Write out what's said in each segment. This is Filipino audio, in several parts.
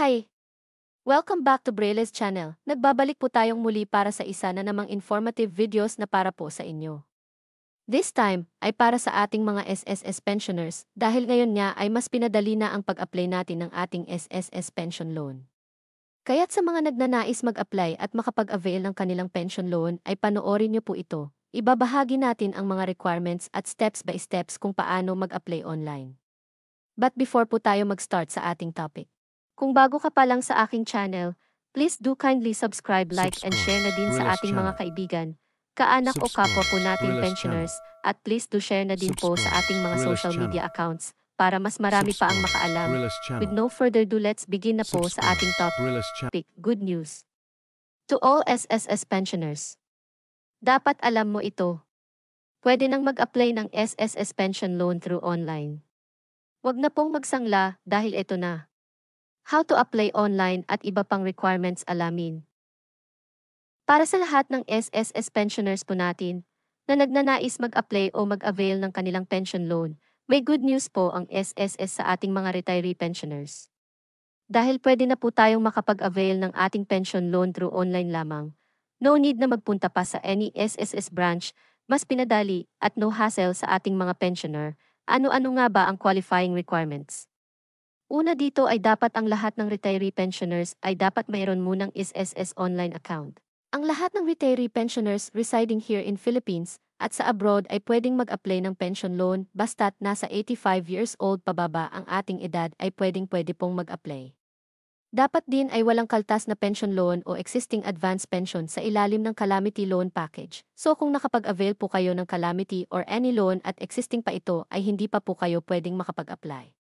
Hi! Welcome back to Braile's channel. Nagbabalik po tayong muli para sa isa na namang informative videos na para po sa inyo. This time, ay para sa ating mga SSS pensioners dahil ngayon nga ay mas pinadali na ang pag-apply natin ng ating SSS pension loan. Kaya't sa mga nagnanais mag-apply at makapag-avail ng kanilang pension loan ay panoorin niyo po ito. Ibabahagi natin ang mga requirements at steps by steps kung paano mag-apply online. But before po tayo mag-start sa ating topic, kung bago ka pa lang sa aking channel, please do kindly subscribe, like, and share na din sa ating mga kaibigan, kaanak o kapwa po nating pensioners, at please do share na din po sa ating mga social media accounts para mas marami pa ang makaalam. With no further ado, let's begin na po sa ating topic. Good news to all SSS pensioners. Dapat alam mo ito. Pwede nang mag-apply ng SSS pension loan through online. Huwag na pong magsangla dahil ito na. How to apply online at iba pang requirements alamin. Para sa lahat ng SSS pensioners po natin na nagnanais mag-apply o mag-avail ng kanilang pension loan, may good news po ang SSS sa ating mga retiree pensioners. Dahil pwede na po tayong makapag-avail ng ating pension loan through online lamang, no need na magpunta pa sa any SSS branch, mas pinadali at no hassle sa ating mga pensioner. Ano-ano nga ba ang qualifying requirements? Una dito ay dapat ang lahat ng retiree pensioners ay dapat mayroon munang SSS online account. Ang lahat ng retiree pensioners residing here in Philippines at sa abroad ay pwedeng mag-apply ng pension loan basta't nasa 85 years old pababa ang ating edad ay pwede pong mag-apply. Dapat din ay walang kaltas na pension loan o existing advance pension sa ilalim ng calamity loan package. So kung nakapag-avail po kayo ng calamity or any loan at existing pa ito ay hindi pa po kayo pwedeng makapag-apply.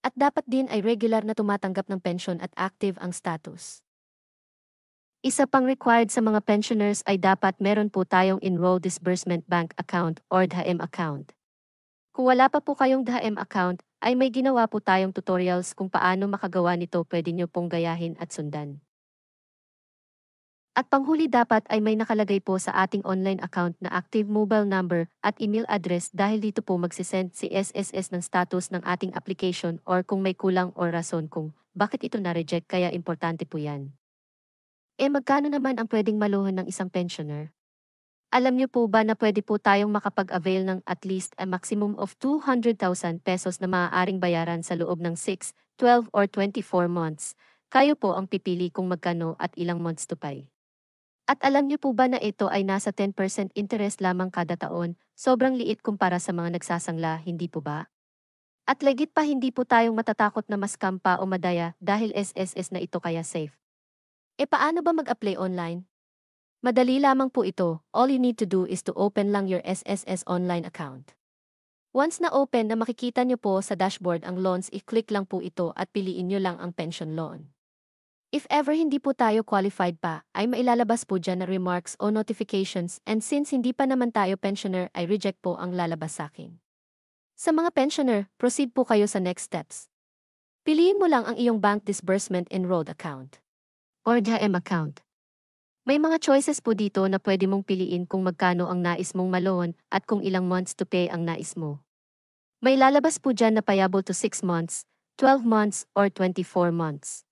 At dapat din ay regular na tumatanggap ng pension at active ang status. Isa pang required sa mga pensioners ay dapat meron po tayong Enrolled Disbursement Bank Account or DHM account. Kung wala pa po kayong DHM account, ay may ginawa po tayong tutorials kung paano makagawa nito, pwede nyo pong gayahin at sundan. At panghuli dapat ay may nakalagay po sa ating online account na active mobile number at email address dahil dito po magsisend si SSS ng status ng ating application or kung may kulang o rason kung bakit ito na-reject, kaya importante po yan. Magkano naman ang pwedeng maluhon ng isang pensioner? Alam niyo po ba na pwede po tayong makapag-avail ng at least a maximum of 200,000 pesos na maaaring bayaran sa loob ng 6, 12 or 24 months? Kayo po ang pipili kung magkano at ilang months to pay. At alam niyo po ba na ito ay nasa 10% interest lamang kada taon? Sobrang liit kumpara sa mga nagsasangla, hindi po ba? At legit pa, hindi po tayong matatakot na ma-scam pa o madaya dahil SSS na ito, kaya safe. Paano ba mag-apply online? Madali lamang po ito. All you need to do is to open lang your SSS online account. Once na open, na makikita niyo po sa dashboard ang loans, i-click lang po ito at piliin niyo lang ang pension loan. If ever hindi po tayo qualified pa, ay mailalabas po dyan na remarks o notifications, and since hindi pa naman tayo pensioner ay reject po ang lalabas sa akin. Sa mga pensioner, proceed po kayo sa next steps. Piliin mo lang ang iyong bank disbursement enrolled account or DHM account. May mga choices po dito na pwede mong piliin kung magkano ang nais mong maloan at kung ilang months to pay ang nais mo. May lalabas po dyan na payable to 6 months, 12 months, or 24 months.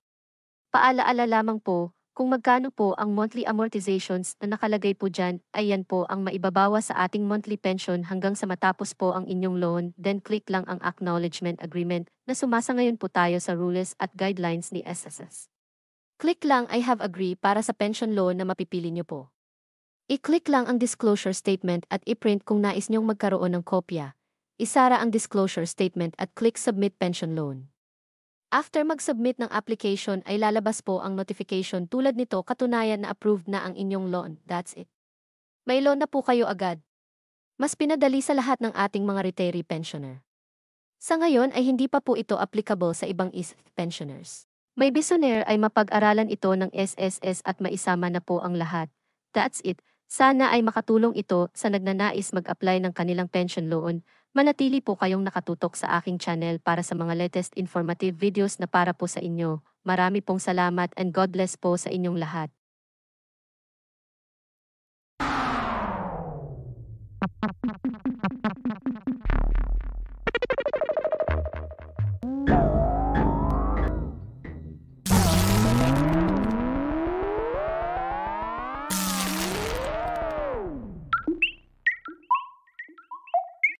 Paalaala lamang po, kung magkano po ang monthly amortizations na nakalagay po dyan, ay yan po ang maibabawa sa ating monthly pension hanggang sa matapos po ang inyong loan, then click lang ang acknowledgement agreement na sumasangayon po tayo sa rules at guidelines ni SSS. Click lang I have agree para sa pension loan na mapipili nyo po. I-click lang ang disclosure statement at i-print kung nais nyong magkaroon ng kopya. Isara ang disclosure statement at click submit pension loan. After mag-submit ng application ay lalabas po ang notification tulad nito, katunayan na approved na ang inyong loan. That's it. May loan na po kayo agad. Mas pinadali sa lahat ng ating mga retiree pensioner. Sa ngayon ay hindi pa po ito applicable sa ibang pensioners. May bisoner ay mapag-aralan ito ng SSS at maisama na po ang lahat. That's it. Sana ay makatulong ito sa nagnanais mag-apply ng kanilang pension loan. Manatili po kayong nakatutok sa aking channel para sa mga latest informative videos na para po sa inyo. Marami pong salamat and God bless po sa inyong lahat.